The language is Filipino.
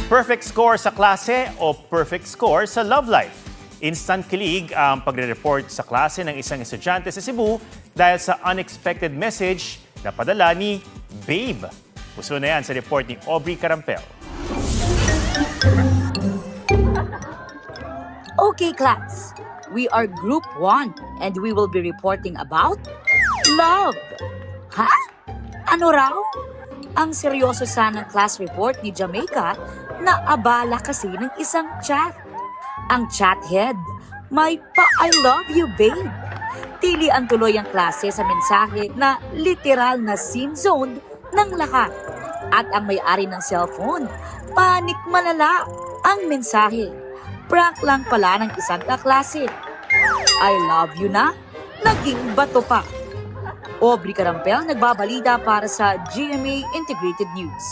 Perfect score sa klase o perfect score sa love life? Instant kilig ang pagre-report sa klase ng isang estudyante sa Cebu dahil sa unexpected message na padala ni Babe. Puso na yan sa report ni Aubrey Carampel. Okay, class. We are Group 1 and we will be reporting about love. Ha? Ano raw? Ang seryoso sanang class report ni Jamaica na abala kasi ng isang chat. Ang chat head, may pa-I love you, babe. Tilian tuloy ang klase sa mensahe na literal na scene zone ng lahat. At ang may-ari ng cellphone, panik malala ang mensahe. Prank lang pala ng isang kaklase. I love you na, naging bato pa. Aubrey Carampel, nagbabalita para sa GMA Integrated News.